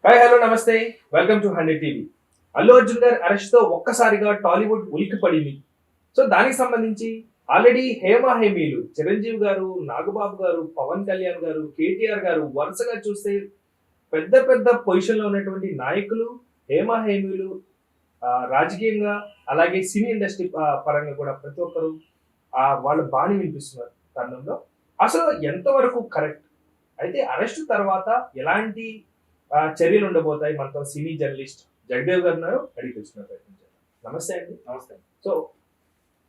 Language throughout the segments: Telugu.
హాయ్ హలో నమస్తే welcome to 100 TV. Allu Arjun గారి అరెస్ట్ తో ఒక్కసారిగా టాలీవుడ్ ఉలిక్కిపడింది. సో దానికి సంబంధించి ఆల్రెడీ హేమీలు చిరంజీవి గారు, నాగబాబు గారు, పవన్ కళ్యాణ్ గారు, కేటీఆర్ గారు వరుసగా చూస్తే పెద్ద పెద్ద పొజిషన్ లో ఉన్నటువంటి నాయకులు హేమీలు రాజకీయంగా అలాగే సినీ ఇండస్ట్రీ పరంగా కూడా ప్రతి ఒక్కరు వాళ్ళ బాణి వినిపిస్తున్నారు తరుణంలో. అసలు ఎంతవరకు కరెక్ట్ అయితే అరెస్ట్ తర్వాత ఎలాంటి చర్యలు ఉండబోతాయి? మనతో సినీ జర్నలిస్ట్ జగదేవ్ గారు ఉన్నారు, అడిగి తెలుసుకునే ప్రయత్నం చేద్దాం. నమస్తే అండి. నమస్తే. సో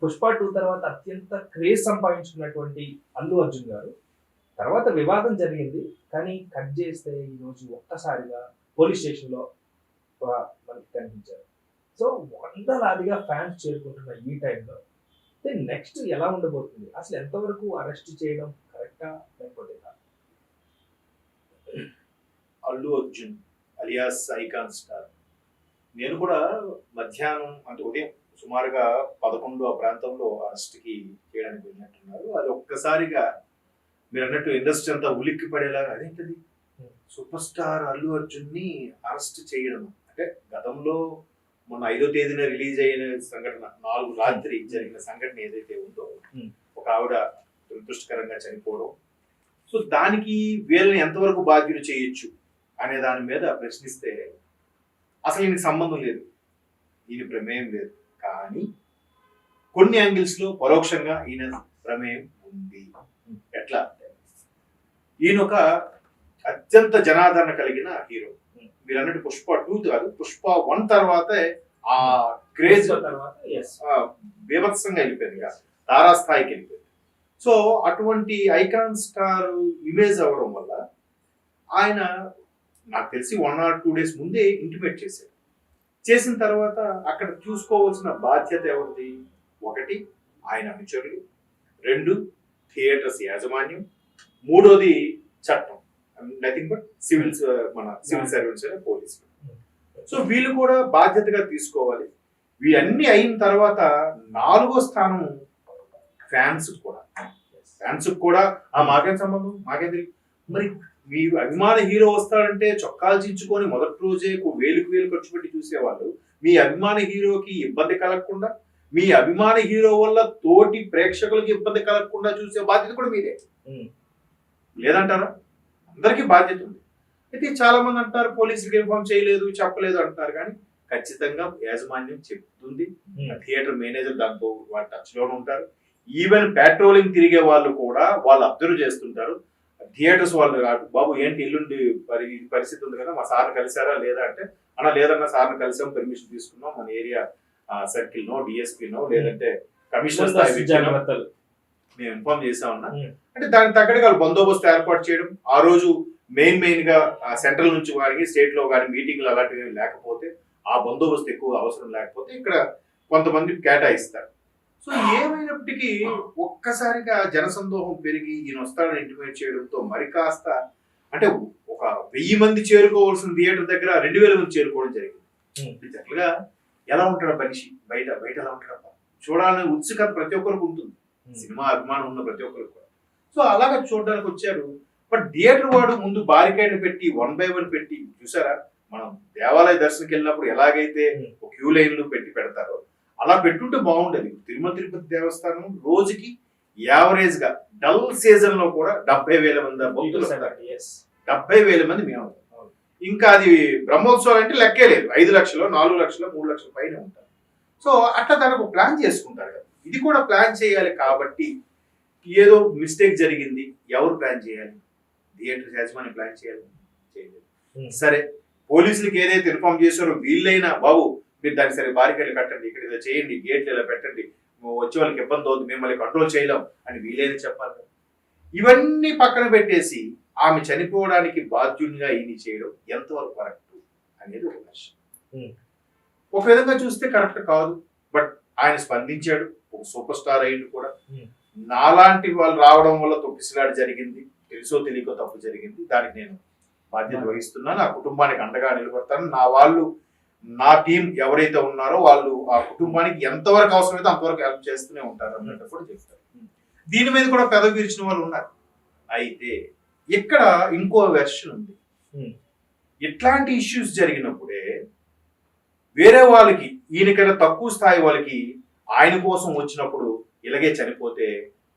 పుష్ప 2 తర్వాత అత్యంత క్రేజ్ సంపాదించుకున్నటువంటి అల్లు అర్జున్ గారు తర్వాత వివాదం జరిగింది, కానీ కట్ చేస్తే ఈరోజు ఒక్కసారిగా పోలీస్ స్టేషన్ లో మనకి కనిపించారు. సో వందలాదిగా ఫ్యాన్స్ చేరుకుంటున్న ఈ టైంలో నెక్స్ట్ ఎలా ఉండబోతుంది? అసలు ఎంతవరకు అరెస్ట్ చేయడం కరెక్టా లేకపోతే Allu Arjun alias icon star. నేను కూడా మధ్యాహ్నం అంటే ఉదయం సుమారుగా 11 ఆ ప్రాంతంలో అరెస్ట్కి చేయడానికి వెళ్ళినట్టున్నారు. అది ఒక్కసారిగా మీరు అన్నట్టు ఇండస్ట్రీ అంతా ఉలిక్కి పడేలాగా అదేంటది సూపర్ స్టార్ అల్లు అర్జున్ ని అరెస్ట్ చేయడం అంటే గతంలో మొన్న 5వ తేదీన రిలీజ్ అయిన సంఘటన 4 రాత్రి జరిగిన సంఘటన ఏదైతే ఉందో ఒక ఆవిడ దురదృష్టకరంగా చనిపోవడం, సో దానికి వీళ్ళని ఎంతవరకు బాధ్యులు చేయొచ్చు అనే దాని మీద ప్రశ్నిస్తే అసలు ఈయనకి సంబంధం లేదు, ఈయన ప్రమేయం లేదు. కానీ కొన్ని యాంగిల్స్ లో పరోక్షంగా ఈయన ప్రమేయం ఉంది. ఎట్లా అంటే ఈయన ఒక అత్యంత జనాదరణ కలిగిన హీరో. మీరు అన్నట్టు పుష్ప 2 కాదు, పుష్ప 1 తర్వాతే ఆ క్రేజ్ బీభత్సంగా వెళ్ళిపోయింది, తారాస్థాయికి వెళ్ళిపోయింది. సో అటువంటి ఐకాన్ స్టార్ ఇమేజ్ అవ్వడం వల్ల ఆయన నాకు తెలిసి 1 or 2 days ముందే ఇంటిమేట్ చేశారు. చేసిన తర్వాత అక్కడ చూసుకోవాల్సిన బాధ్యత ఎవరిది? 1 ఆయన అనుచరులు, 2 థియేటర్స్ యాజమాన్యం, 3వది చట్టం, నథింగ్ బట్ సివిల్ సర్వెంట్స్ అనే పోలీసులు. సో వీళ్ళు కూడా బాధ్యతగా తీసుకోవాలి. ఇవన్నీ అయిన తర్వాత 4వ స్థానం ఫ్యాన్స్ కూడా మాకేం సంబంధం, మాకేం తెలియదు. మరి మీ అభిమాన హీరో వస్తాడంటే చొక్కాలు చించుకొని మొదటి రోజే వేలు ఖర్చు పెట్టి చూసేవాళ్ళు మీ అభిమాన హీరోకి ఇబ్బంది కలగకుండా, మీ అభిమాన హీరో వల్ల తోటి ప్రేక్షకులకి ఇబ్బంది కలగకుండా చూసే బాధ్యత కూడా మీదే లేదంటారా? అందరికీ బాధ్యత ఉంది. అయితే చాలా మంది అంటారు పోలీసులకు ఇన్ఫార్మ్ చేయలేదు, చెప్పలేదు అంటారు. కానీ ఖచ్చితంగా యాజమాన్యం చెప్తుంది, థియేటర్ మేనేజర్ దాంతో వాళ్ళ టచ్ లోనే ఉంటారు. ఈవెన్ పెట్రోలింగ్ తిరిగే వాళ్ళు కూడా వాళ్ళు అబ్జర్వ్ చేస్తుంటారు. థియేటర్స్ వాళ్ళు బాబు ఏంటి ఎల్లుండి పరిస్థితి ఉంది కదా, మా సార్ని కలిసారా లేదా అంటే అలా లేదన్నా సార్ని కలిసాం, పర్మిషన్ తీసుకున్నాం, మన ఏరియా సర్కిల్ నో డిఎస్పీ నో లేదంటే కమిషనర్ స్థాయి మేము ఇన్ఫార్మ్ చేసామన్నా అంటే దానికి తగ్గట్టుగా వాళ్ళు బందోబస్తు ఏర్పాటు చేయడం. ఆ రోజు మెయిన్ గా సెంట్రల్ నుంచి కానీ స్టేట్ లో కానీ మీటింగ్లు అలాంటివి లేకపోతే, ఆ బందోబస్తు ఎక్కువ అవసరం లేకపోతే ఇక్కడ కొంతమంది కేటాయిస్తారు. సో ఏమైనప్పటికీ ఒక్కసారిగా జనసందోహం పెరిగి ఈయన వస్తాడని ఇంటిమేట్ చేయడంతో మరి కాస్త అంటే ఒక 1000 మంది చేరుకోవాల్సిన థియేటర్ దగ్గర 2000 మంది చేరుకోవడం జరిగింది. జనరల్గా ఎలా ఉంటాడు మనిషి బయట ఎలా ఉంటాడు చూడాలని ఉత్సుకత ప్రతి ఒక్కరికి ఉంటుంది, సినిమా అభిమానం ఉన్న ప్రతి ఒక్కరికి కూడా. సో అలాగా చూడడానికి వచ్చారు. బట్ థియేటర్ వాడు ముందు బారికేడ్ పెట్టి 1 by 1 పెట్టి చూసారా, మనం దేవాలయ దర్శనకి వెళ్ళినప్పుడు ఎలాగైతే క్యూ లైన్లు పెడతారో అలా పెట్టుంటే బాగుండేది. తిరుపతి దేవస్థానం రోజుకి యావరేజ్ గా డల్ సీజన్ లో కూడా 70,000 మంది భక్తులు, 70,000 మంది మేము. ఇంకా అది బ్రహ్మోత్సవాలు అంటే లెక్కే లేదు, 5 లక్షలు 4 లక్షలు 3 లక్షల పైన ఉంటారు. సో అట్లా దానికి ప్లాన్ చేసుకుంటారు కదా, ఇది కూడా ప్లాన్ చేయాలి. కాబట్టి ఏదో మిస్టేక్ జరిగింది, ఎవరు ప్లాన్ చేయాలి? థియేటర్ యాజమాన్యం ప్లాన్ చేయలేదు. సరే పోలీసులకి ఏదైతే ఇన్ఫార్మ్ చేశారో వీళ్ళైనా బాబు మీరు దానికి సరే బారికేడ్లు కట్టండి, ఇక్కడ ఇలా చేయండి, గేట్లు ఇలా పెట్టండి, వచ్చే వాళ్ళకి ఇబ్బంది అవుతుంది, మిమ్మల్ని కంట్రోల్ చేయలేం అని వీలైనా చెప్పాలి. ఇవన్నీ పక్కన పెట్టేసి ఆమె చనిపోవడానికి బాధ్యునిగా ఈయన చేయడం ఎంతవరకు కరెక్ట్ అనేది ఒక ప్రశ్న. ఒక విధంగా చూస్తే కరెక్ట్ కాదు, బట్ ఆయన స్పందించాడు, ఒక సూపర్ స్టార్ అయ్యిండు కూడా. నాలాంటి వాళ్ళు రావడం వల్ల తొక్కిసలాట జరిగింది, తెలుసో తెలియకో తప్పు జరిగింది, దానికి నేను బాధ్యత వహిస్తున్నాను, ఆ కుటుంబానికి అండగా నిలబడతాను, నా టీం ఎవరైతే ఉన్నారో వాళ్ళు ఆ కుటుంబానికి ఎంతవరకు అవసరమైతే అంతవరకు హెల్ప్ చేస్తూనే ఉంటారు అన్నట్టు కూడా చెప్తారు. దీని మీద కూడా పెదవి విరిచిన వాళ్ళు ఉన్నారు. అయితే ఇక్కడ ఇంకో వెర్షన్ ఉంది. ఇట్లాంటి ఇష్యూస్ జరిగినప్పుడే వేరే వాళ్ళకి ఈయనకన్నా తక్కువ స్థాయి వాళ్ళకి ఆయన కోసం వచ్చినప్పుడు ఇలాగే చనిపోతే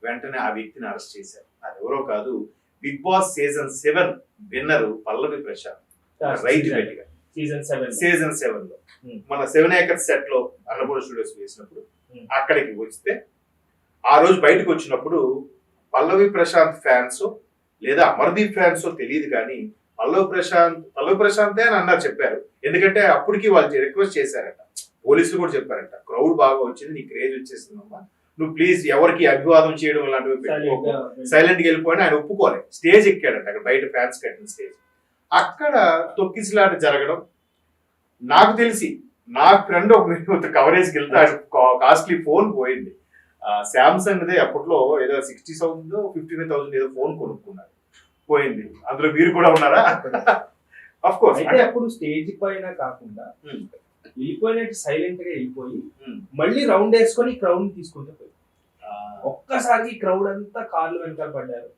వెంటనే ఆ వ్యక్తిని అరెస్ట్ చేశారు. అది ఎవరో కాదు, బిగ్ బాస్ సీజన్ 7 విన్నర్ పల్లవి ప్రశాంత్. రైతు గట్టిగా సీజన్ 7 లో మన 7 ఏకర్ సెట్ లో అన్నపూర్ణ స్టూడియోస్ వేసినప్పుడు అక్కడికి వస్తే ఆ రోజు బయటకు వచ్చినప్పుడు పల్లవి ప్రశాంత్ ఫ్యాన్స్ లేదా అమర్దీప్ ఫ్యాన్స్ తెలియదు కానీ పల్లవి ప్రశాంతే అని అన్నారు, చెప్పారు. ఎందుకంటే అప్పటికి వాళ్ళు రిక్వెస్ట్ చేశారట, పోలీసులు కూడా చెప్పారట, క్రౌడ్ బాగా వచ్చింది, నీ క్రేజ్ వచ్చేసిందమ్మా, నువ్వు ప్లీజ్ ఎవరికి అభివాదం చేయడం లాంటివి పెట్టుకోకు, సైలెంట్ గా వెళ్ళిపోయినా ఆయన ఒప్పుకోలే. స్టేజ్ ఎక్కాడట, అక్కడ బయట ఫ్యాన్స్ కట్టిన స్టేజ్. అక్కడ తొక్కిసలాట జరగడం, నాకు తెలిసి నా ఫ్రెండ్ ఒక కవరేజ్కి వెళ్తే ఆయన కాస్ట్లీ ఫోన్ పోయింది. శాంసంగ్ దే అప్పట్లో ఏదో 60,000 55,000 ఏదో ఫోన్ కొనుక్కున్నారు, పోయింది. అందులో మీరు కూడా ఉన్నారా? Of course. అంటే అప్పుడు స్టేజ్ పైన కాకుండా వెళ్ళిపోయినట్టు సైలెంట్ గా వెళ్ళిపోయి మళ్ళీ రౌండ్ వేసుకొని క్రౌడ్ తీసుకుంటూ పోయి ఒక్కసారి క్రౌడ్ అంతా కార్లు వెనకాల పడ్డారు.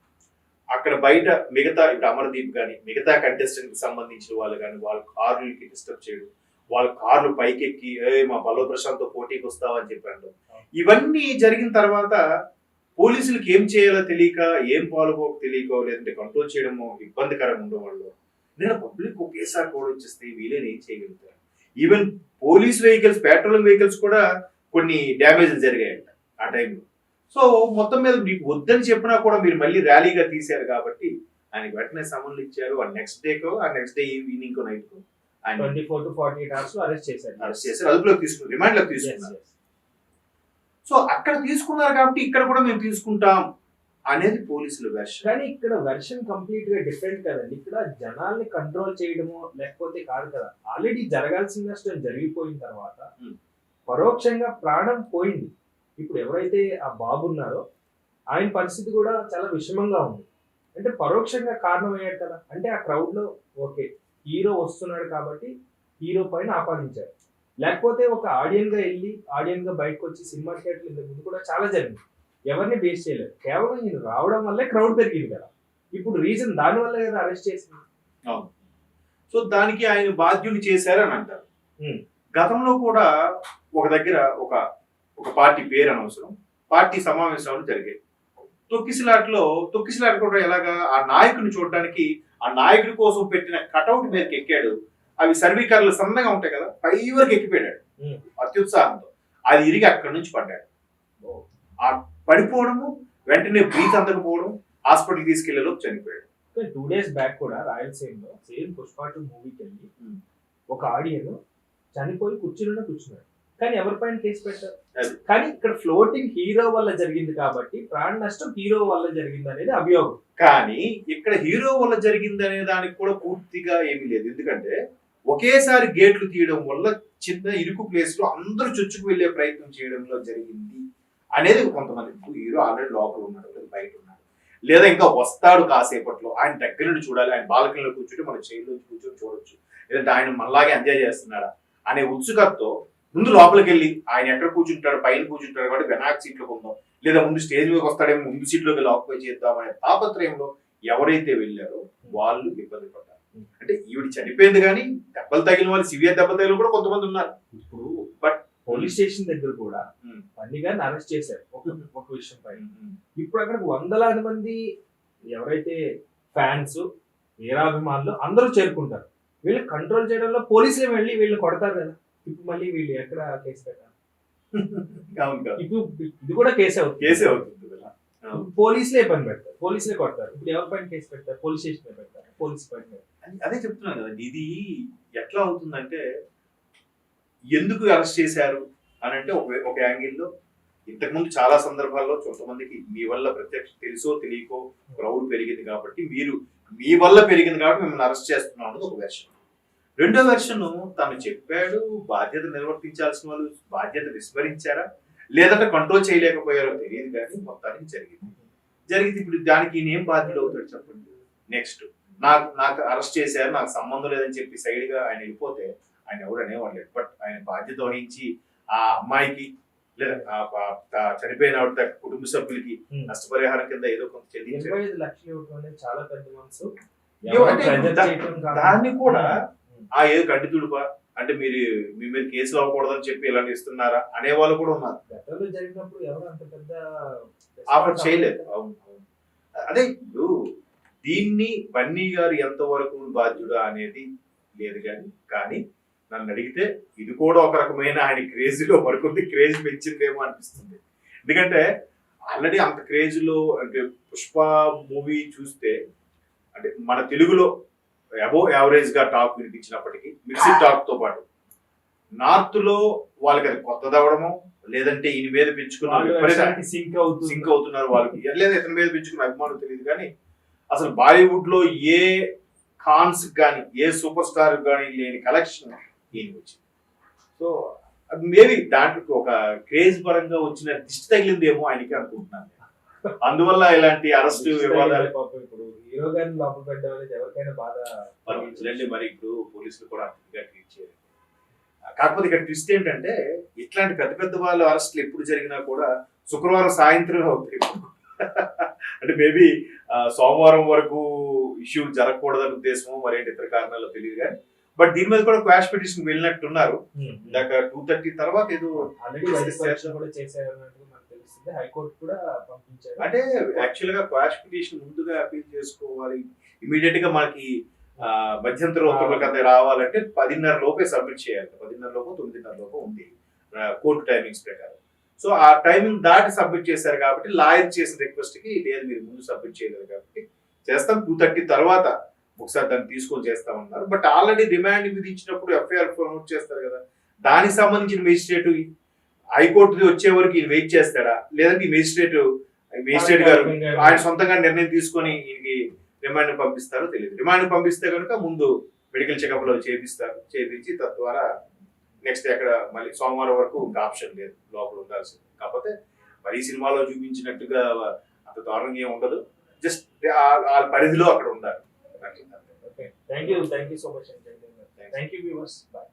అక్కడ బయట మిగతా ఇప్పుడు అమర్దీప్ కానీ మిగతా కంటెస్టెంట్ కి సంబంధించిన వాళ్ళు కానీ వాళ్ళ కార్లకి డిస్టర్బ్ చేయడం, వాళ్ళ కార్లు పైకెక్కి మా పల్లవి ప్రశాంత్ తో పోటీకి వస్తావా అని చెప్పాడు. ఇవన్నీ జరిగిన తర్వాత పోలీసులకు ఏం చేయాలో తెలియక, ఏం పాల్గొక తెలియకో, లేదంటే కంట్రోల్ చేయడమో ఇబ్బందికరంగా ఉండేవాళ్ళు. నేను పబ్లిక్ ఒకేసారి కూడా వచ్చేస్తే వీళ్ళని ఏం చేయగలుగుతారు? Even police vehicles, patrolling vehicles కూడా కొన్ని డ్యామేజ్లు జరిగాయంట ఆ టైంలో. సో మొత్తం మీద మీకు వద్దని చెప్పినా కూడా మీరు మళ్ళీ ర్యాలీగా తీశారు కాబట్టి ఆయనకి వెంటనే సమన్లు ఇచ్చారు. ఆ next day evening night co 24 to 48 hours arrest చేశారు. అదుపులోకి తీసుకున్నారు, రిమాండ్ లోకి తీసుకున్నారు. సో అక్కడ తీసుకున్నారు కాబట్టి ఇక్కడ కూడా మేము తీసుకుంటాం అనేది పోలీసుల వెర్షన్. కానీ ఇక్కడ వెర్షన్ కంప్లీట్ గా డిఫరెంట్ కదండి. ఇక్కడ జనాల్ని కంట్రోల్ చేయడమో లేకపోతే కాదు కదా, ఆల్రెడీ జరగాల్సిన నష్టం జరిగిపోయిన తర్వాత పరోక్షంగా ప్రాణం పోయింది. ఇప్పుడు ఎవరైతే ఆ బాబు ఉన్నారో ఆయన పరిస్థితి కూడా చాలా విషమంగా ఉంది. అంటే పరోక్షంగా కారణం అయ్యాడు కదా. అంటే ఆ క్రౌడ్ లో ఓకే హీరో వస్తున్నాడు కాబట్టి హీరో పైన ఆపాదించారు, లేకపోతే ఒక ఆడియన్ గా వెళ్ళి ఆడియన్ గా బయటకు వచ్చి సినిమా థియేటర్లు ఇంతకు ముందు కూడా చాలా జరిగింది, ఎవరిని బేస్ చేయలేదు. కేవలం ఈయన రావడం వల్లే క్రౌడ్ పెరిగింది కదా. ఇప్పుడు రీజన్ దాని వల్ల కదా అరెస్ట్ చేసింది. సో దానికి ఆయన బాధ్యులు చేశారని అంటారు. గతంలో కూడా ఒక దగ్గర ఒక పార్టీ పేరు అనవసరం, పార్టీ సమావేశాలు జరిగాయి. తొక్కిసలాట కూడా ఎలాగా, ఆ నాయకుని చూడడానికి ఆ నాయకుడి కోసం పెట్టిన కటౌట్ మీదకి ఎక్కాడు. అవి సర్వీకర్లు సన్నగా ఉంటాయి కదా, పై వరకు ఎక్కిపోయాడు అత్యుత్సాహంతో. అది ఇరిగి అక్కడి నుంచి పడ్డాడు. ఆ పడిపోవడము, వెంటనే బ్రీత్ అందకపోవడం, హాస్పిటల్ తీసుకెళ్లేలోపు చనిపోయాడు. 2 days బ్యాక్ కూడా రాయలసీమలో సేమ్ పుష్ప 2 మూవీకి వెళ్ళి ఒక ఆడియన్ చనిపోయి కూర్చున్నాడు, కానీ ఎవరిపైన కేసు పెట్టారు. కానీ ఇక్కడ ఫ్లోటింగ్ హీరో వల్ల జరిగింది కాబట్టి ప్రాణ నష్టం హీరో వల్ల జరిగింది అనేది అభియోగం. కానీ ఇక్కడ హీరో వల్ల జరిగింది అనే దానికి కూడా పూర్తిగా ఏమీ లేదు. ఎందుకంటే ఒకేసారి గేట్లు తీయడం వల్ల చిన్న ఇరుకు ప్లేస్ లో అందరూ చొచ్చుకు వెళ్లే ప్రయత్నం చేయడంలో జరిగింది అనేది కొంతమంది. హీరో ఆల్రెడీ లోపల ఉన్నాడు, బయట ఉన్నాడు, లేదా ఇంకా వస్తాడు కాసేపట్లో, ఆయన దగ్గర నుండి చూడాలి, ఆయన బాల్కనీలో కూర్చుంటే మన చైర్లో కూర్చొని చూడొచ్చు, లేదంటే ఆయన మనలాగే ఎంజాయ్ చేస్తున్నాడా అనే ఉత్సుకతతో ముందు లోపలికి వెళ్ళి ఆయన ఎక్కడ కూర్చుంటాడు, పైన కూర్చుంటాడు కాబట్టి వెనాక్ సీట్లోకి ఉందాం, లేదా ముందు స్టేజ్ మీదకి వస్తాడేమో ముందు సీట్లోకి ఆక్యుపై చేద్దాం అనే తాపత్రయంలో ఎవరైతే వెళ్ళారో వాళ్ళు ఇబ్బంది పడ్డారు. అంటే ఈవిడ చనిపోయింది కానీ దెబ్బలు తగిలిన వాళ్ళు, సివియర్ దెబ్బలు తగిలిన కూడా కొంతమంది ఉన్నారు. ఇప్పుడు బట్ పోలీస్ స్టేషన్ దగ్గర కూడా బన్నీ గారిని అరెస్ట్ చేశారు ఒక విషయం పైన. ఇప్పుడు అక్కడ వందలాది మంది ఎవరైతే ఫ్యాన్స్, వీరాభిమానులు అందరూ చేరుకుంటారు. వీళ్ళు కంట్రోల్ చేయడంలో పోలీసులు వెళ్ళి వీళ్ళు కొడతారు కదా. ఇప్పుడు మళ్ళీ వీళ్ళు ఎక్కడ కేసు పెట్టారు? ఇప్పుడు ఇది కూడా కేసే అవుతుంది. పోలీసులే ఇబ్బంది పెడతారు, పోలీసులే కొడతారు. ఇప్పుడు ఎవరి పైన కేసు పెడతారు? పోలీస్ స్టేషన్ పెడతారు, పోలీస్ పైన. అదే చెప్తున్నాను కదా, ఇది ఎట్లా అవుతుందంటే ఎందుకు అరెస్ట్ చేశారు అని అంటే ఒక యాంగిల్లో ఇంతకుముందు చాలా సందర్భాల్లో కొంతమందికి మీ వల్ల ప్రత్యక్ష తెలుసో తెలియకో క్రౌడ్ పెరిగింది కాబట్టి మీ వల్ల పెరిగింది కాబట్టి మిమ్మల్ని అరెస్ట్ చేస్తున్నాం అనేది ఒక వెర్షన్. రెండో వెర్షన్, తను చెప్పాడు, బాధ్యత నిర్వర్తించాల్సిన వాళ్ళు బాధ్యత విస్మరించారా లేదంటే కంట్రోల్ చేయలేకపోయారో తెలియదు కానీ మొత్తానికి జరిగింది. ఇప్పుడు దానికి ఈయన ఏం బాధ్యత అవుతాడు చెప్పండి? నెక్స్ట్ నాకు అరెస్ట్ చేశారు, నాకు సంబంధం లేదని చెప్పి సైడ్ గా ఆయన వెళ్ళిపోతే ఆయన ఎవరు అనేవాడు లేదు. బట్ ఆయన బాధ్యత వహించి ఆ అమ్మాయికి లేదా చనిపోయిన కుటుంబ సభ్యులకి నష్టపరిహారం కింద ఏదో కొంత చెల్లించారు. 25 లక్షలు ఇవ్వడం అనేది చాలా పెద్ద మనసు. ఎవరో అంటే pressure దా- చేయటం కాదు. దాన్ని కూడా ఆ ఏదో కంటి తుడుపా అంటే మీరు మీ మీద కేసులు అవ్వకూడదని చెప్పి ఇలాంటి ఇస్తున్నారా అనే వాళ్ళు కూడా ఉన్నారు. గతంలో జరిగినప్పుడు ఎవరు అంత పెద్ద ఆఫర్ చేయలేదు. అవును అవును. అదే ఇప్పుడు దీన్ని బన్నీ గారు ఎంతవరకు బాధ్యుడా అనేది లేదు కానీ నన్ను అడిగితే ఇది కూడా ఒక రకమైన ఆయన క్రేజీలో మరికొద్ది క్రేజ్ పెంచిందేమో అనిపిస్తుంది. ఎందుకంటే ఆల్రెడీ అంత క్రేజ్లో అంటే పుష్ప మూవీ చూస్తే అంటే మన తెలుగులో అబోవ్ యావరేజ్ గా టాక్ వినిపించినప్పటికీ మిక్స్డ్ టాక్ తో పాటు నార్త్ లో వాళ్ళకి అది కొత్తది అవడము లేదంటే ఈయన మీద పెంచుకున్న విపరీత సింక్ అవుతుంది. సింక్ అవుతున్నారు వాళ్ళకి లేదా ఇతని మీద పెంచుకున్న అభిమానం తెలియదు కానీ అసలు బాలీవుడ్ లో ఏ ఖాన్స్ కానీ ఏ సూపర్ స్టార్ కానీ లేని కలెక్షన్ ఈయన వచ్చింది. సో మేబీ దాంట్లో ఒక క్రేజ్ పరంగా వచ్చిన దిష్టి తగిలిందేమో ఆయనకి అనుకుంటున్నాను. అందువల్ల ఇలాంటి అరెస్ట్ వివాదాలు పాపం ఇప్పుడు హీరో గారిని లోపల పెట్టడం అనేది ఎవరికైనా బాధ చూడండి. మరి ఇప్పుడు పోలీసులు కూడా అంతగా ట్రీట్ చేయరు. కాకపోతే ఇక్కడ ట్విస్ట్ ఏంటంటే ఇట్లాంటి పెద్ద పెద్ద వాళ్ళ అరెస్టులు ఎప్పుడు జరిగినా కూడా శుక్రవారం సాయంత్రమే అవుతాయి. అంటే మేబీ సోమవారం వరకు ఇష్యూ జరగకూడదని ఉద్దేశమో మరేంటి ఇతర కారణాలు తెలియదు కానీ బట్ దీని మీద కూడా క్వాష్ పిటిషన్ వెళ్ళినట్టున్నారు. ఇందాక 2:30 తర్వాత ఏదో ఆల్రెడీ వైస్ పరీక్ష కూడా చేశారన్నట్టుగా మనకు తెలుస్తుంది. హైకోర్టు కూడా పంపించారు. అంటే యాక్చువల్ గా క్వాష్ పిటిషన్ ముందుగా అపీల్ చేసుకోవాలి. ఇమీడియట్ గా మనకి మధ్యంతర ఉత్తర్వుల కథ రావాలంటే 10:30 లోపే సబ్మిట్ చేయాలి. 10:30 లోపు 9:30 లోపు ఉంది కోర్టు టైమింగ్స్ ప్రకారం. సో ఆ టైమింగ్ దాటి సబ్మిట్ చేశారు కాబట్టి లాయర్ చేసిన రిక్వెస్ట్ కి లేదు మీరు ముందు సబ్మిట్ చేయలేదు కాబట్టి చేస్తాం 2:30 తర్వాత ఒకసారి దాన్ని తీసుకొని చేస్తామన్నారు. బట్ ఆల్రెడీ రిమాండ్ విధించినప్పుడు ఎఫ్ఐఆర్ నోట్ చేస్తారు కదా, దానికి సంబంధించిన మెజిస్ట్రేట్ హైకోర్టు వచ్చే వరకు ఈయన వెయిట్ చేస్తాడా లేదంటే ఈ మెజిస్ట్రేట్ గారు ఆయన సొంతంగా నిర్ణయం తీసుకొని ఈయనకి రిమాండ్ పంపిస్తారో తెలియదు. రిమాండ్ పంపిస్తే కనుక ముందు మెడికల్ చెకప్ లో చేపించి తద్వారా నెక్స్ట్ ఎక్కడ మళ్ళీ సోమవారం వరకు ఇంకా ఆప్షన్ లేదు, లోపల ఉండాల్సింది. కాకపోతే మరి ఈ సినిమాలో చూపించినట్టుగా అంత దారుణంగా ఏమి ఉండదు, జస్ట్ ఆ పరిధిలో అక్కడ ఉండాలి. Thank you so much. Thank you viewers. Bye.